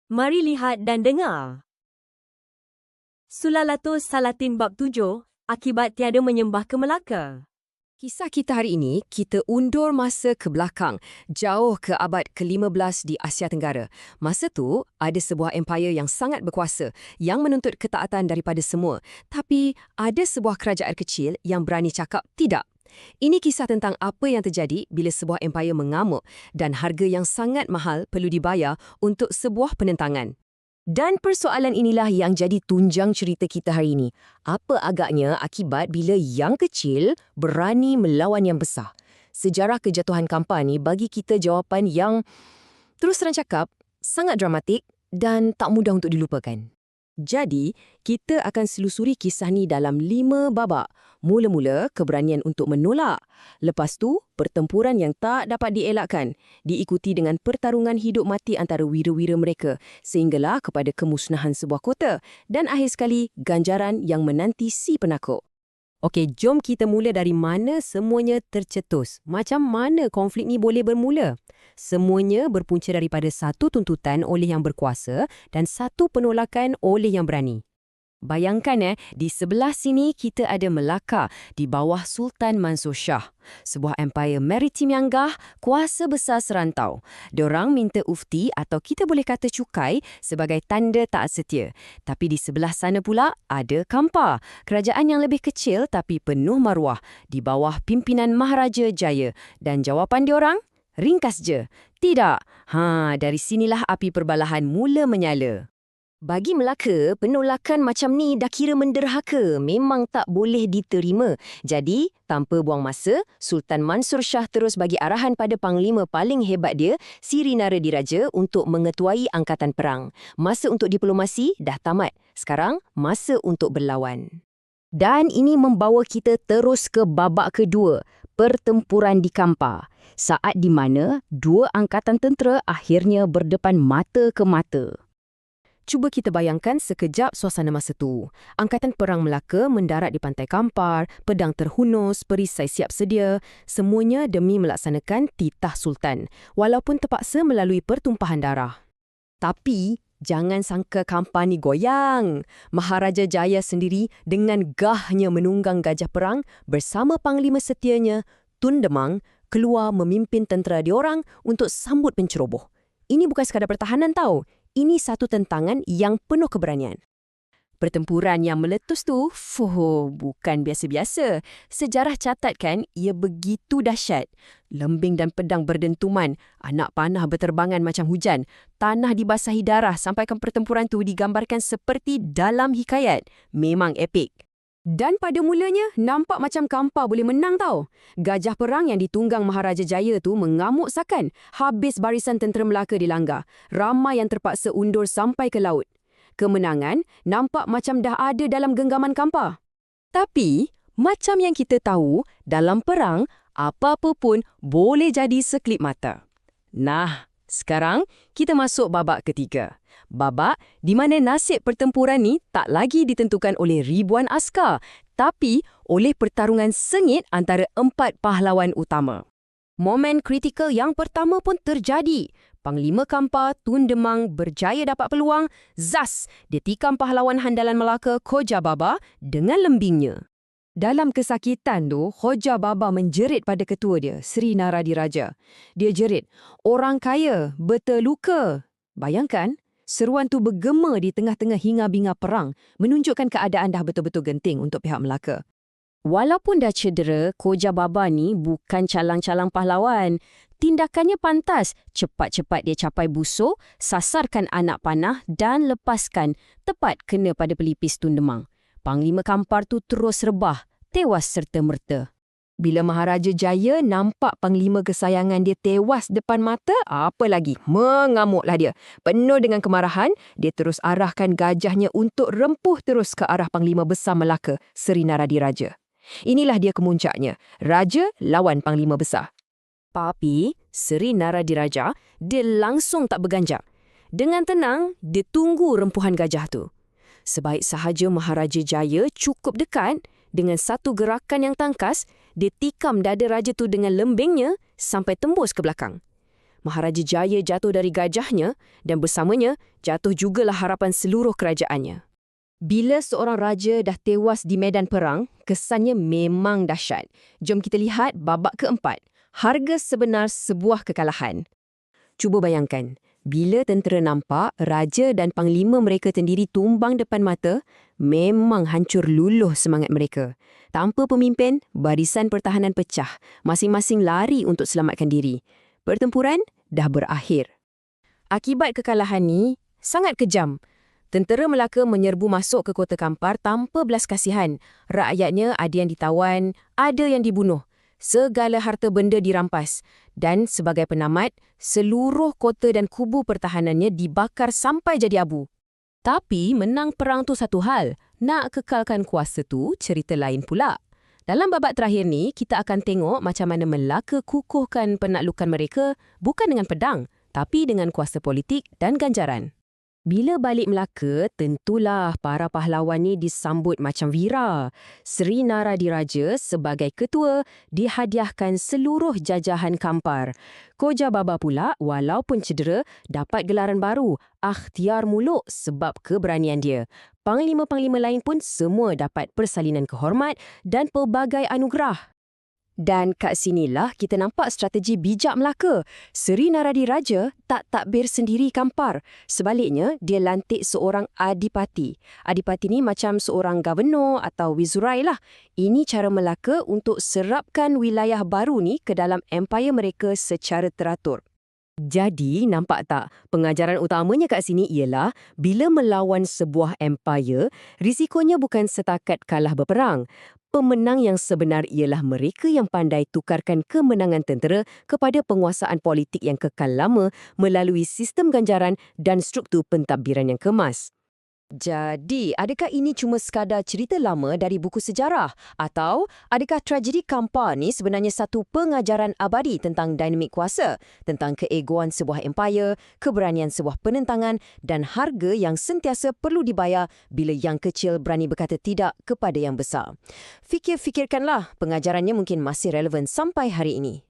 Mari lihat dan dengar. Sulalatus Salatin Bab 7, Akibat Tiada Menyembah ke Melaka. Kisah kita hari ini, kita undur masa ke belakang, jauh ke abad ke-15 di Asia Tenggara. Masa tu, ada sebuah empayar yang sangat berkuasa, yang menuntut ketaatan daripada semua. Tapi, ada sebuah kerajaan kecil yang berani cakap tidak. Ini kisah tentang apa yang terjadi bila sebuah empayar mengamuk dan harga yang sangat mahal perlu dibayar untuk sebuah penentangan. Dan persoalan inilah yang jadi tunjang cerita kita hari ini. Apa agaknya akibat bila yang kecil berani melawan yang besar? Sejarah kejatuhan Kampar ni bagi kita jawapan yang, terus terang cakap, sangat dramatik dan tak mudah untuk dilupakan. Jadi, kita akan selusuri kisah ni dalam 5 babak. Mula-mula, keberanian untuk menolak. Lepas tu, pertempuran yang tak dapat dielakkan, diikuti dengan pertarungan hidup mati antara wira-wira mereka, sehinggalah kepada kemusnahan sebuah kota. Dan akhir sekali, ganjaran yang menanti si penakut. Okey, jom kita mula dari mana semuanya tercetus. Macam mana konflik ni boleh bermula? Semuanya berpunca daripada satu tuntutan oleh yang berkuasa dan satu penolakan oleh yang berani. Bayangkan di sebelah sini kita ada Melaka di bawah Sultan Mansur Shah. Sebuah empayar maritim yang gah, kuasa besar serantau. Diorang minta ufti atau kita boleh kata cukai sebagai tanda taat setia. Tapi di sebelah sana pula ada Kampar, kerajaan yang lebih kecil tapi penuh maruah di bawah pimpinan Maharaja Jaya. Dan jawapan diorang? Ringkas je. Tidak. Dari sinilah api perbalahan mula menyala. Bagi Melaka, penolakan macam ni dah kira menderhaka, memang tak boleh diterima. Jadi, tanpa buang masa, Sultan Mansur Shah terus bagi arahan pada panglima paling hebat dia, Sri Naradiraja, untuk mengetuai angkatan perang. Masa untuk diplomasi dah tamat. Sekarang, masa untuk berlawan. Dan ini membawa kita terus ke babak kedua, pertempuran di Kampar. Saat di mana dua angkatan tentera akhirnya berdepan mata ke mata. Cuba kita bayangkan sekejap suasana masa tu. Angkatan perang Melaka mendarat di pantai Kampar, pedang terhunus, perisai siap sedia, semuanya demi melaksanakan titah Sultan, walaupun terpaksa melalui pertumpahan darah. Tapi, jangan sangka Kampar ni goyang. Maharaja Jaya sendiri dengan gahnya menunggang gajah perang bersama panglima setianya, Tun Demang, keluar memimpin tentera diorang untuk sambut penceroboh. Ini bukan sekadar pertahanan tau. Ini satu tentangan yang penuh keberanian. Pertempuran yang meletus tu, bukan biasa-biasa. Sejarah catatkan ia begitu dahsyat. Lembing dan pedang berdentuman, anak panah berterbangan macam hujan, tanah dibasahi darah sampaikan pertempuran tu digambarkan seperti dalam hikayat. Memang epik. Dan pada mulanya, nampak macam Kampar boleh menang tau. Gajah perang yang ditunggang Maharaja Jaya tu mengamuk sakan. Habis barisan tentera Melaka dilanggar. Ramai yang terpaksa undur sampai ke laut. Kemenangan nampak macam dah ada dalam genggaman Kampar. Tapi, macam yang kita tahu, dalam perang, apa-apa pun boleh jadi sekelip mata. Nah, sekarang kita masuk babak ketiga. Babak di mana nasib pertempuran ni tak lagi ditentukan oleh ribuan askar, tapi oleh pertarungan sengit antara 4 pahlawan utama. Momen kritikal yang pertama pun terjadi. Panglima Kampar, Tun Demang, berjaya dapat peluang. Zas, dia tikam pahlawan handalan Melaka, Khoja Baba, dengan lembingnya. Dalam kesakitan tu, Khoja Baba menjerit pada ketua dia, Sri Naradiraja. Dia jerit, "Orang kaya, berterluka." Bayangkan, seruan tu bergema di tengah-tengah hingar-bingar perang, menunjukkan keadaan dah betul-betul genting untuk pihak Melaka. Walaupun dah cedera, Khoja Baba ni bukan calang-calang pahlawan. Tindakannya pantas. Cepat-cepat dia capai busur, sasarkan anak panah dan lepaskan, tepat kena pada pelipis Tun Demang. Panglima Kampar tu terus rebah, tewas serta-merta. Bila Maharaja Jaya nampak panglima kesayangan dia tewas depan mata, apa lagi? Mengamuklah dia. Penuh dengan kemarahan, dia terus arahkan gajahnya untuk rempuh terus ke arah panglima besar Melaka, Sri Naradiraja. Inilah dia kemuncaknya. Raja lawan panglima besar. Tapi, Sri Naradiraja, dia langsung tak berganjak. Dengan tenang, dia tunggu rempuhan gajah tu. Sebaik sahaja Maharaja Jaya cukup dekat, dengan satu gerakan yang tangkas, dia tikam dada raja tu dengan lembingnya sampai tembus ke belakang. Maharaja Jaya jatuh dari gajahnya dan bersamanya jatuh jugalah harapan seluruh kerajaannya. Bila seorang raja dah tewas di medan perang, kesannya memang dahsyat. Jom kita lihat babak keempat, harga sebenar sebuah kekalahan. Cuba bayangkan, bila tentera nampak raja dan panglima mereka sendiri tumbang depan mata, memang hancur luluh semangat mereka. Tanpa pemimpin, barisan pertahanan pecah. Masing-masing lari untuk selamatkan diri. Pertempuran dah berakhir. Akibat kekalahan ni sangat kejam. Tentera Melaka menyerbu masuk ke Kota Kampar tanpa belas kasihan. Rakyatnya ada yang ditawan, ada yang dibunuh. Segala harta benda dirampas. Dan sebagai penamat, seluruh kota dan kubu pertahanannya dibakar sampai jadi abu. Tapi menang perang tu satu hal, nak kekalkan kuasa tu cerita lain pula. Dalam babak terakhir ni, kita akan tengok macam mana Melaka kukuhkan penaklukan mereka bukan dengan pedang, tapi dengan kuasa politik dan ganjaran. Bila balik Melaka, tentulah para pahlawan ni disambut macam Wira. Sri Naradiraja sebagai ketua dihadiahkan seluruh jajahan Kampar. Koja Baba pula, walaupun cedera, dapat gelaran baru, Akhtiar Muluk sebab keberanian dia. Panglima-panglima lain pun semua dapat persalinan kehormat dan pelbagai anugerah. Dan kat sinilah kita nampak strategi bijak Melaka. Sri Naradiraja tak takbir sendiri Kampar. Sebaliknya, dia lantik seorang adipati. Adipati ni macam seorang gubernur atau wizurai lah. Ini cara Melaka untuk serapkan wilayah baru ni ke dalam empayar mereka secara teratur. Jadi, nampak tak? Pengajaran utamanya kat sini ialah bila melawan sebuah empayar, risikonya bukan setakat kalah berperang. Pemenang yang sebenar ialah mereka yang pandai tukarkan kemenangan tentera kepada penguasaan politik yang kekal lama melalui sistem ganjaran dan struktur pentadbiran yang kemas. Jadi, adakah ini cuma sekadar cerita lama dari buku sejarah? Atau adakah tragedi Kampar ni sebenarnya satu pengajaran abadi tentang dinamik kuasa, tentang keegoan sebuah empayar, keberanian sebuah penentangan dan harga yang sentiasa perlu dibayar bila yang kecil berani berkata tidak kepada yang besar? Fikir-fikirkanlah, pengajarannya mungkin masih relevan sampai hari ini.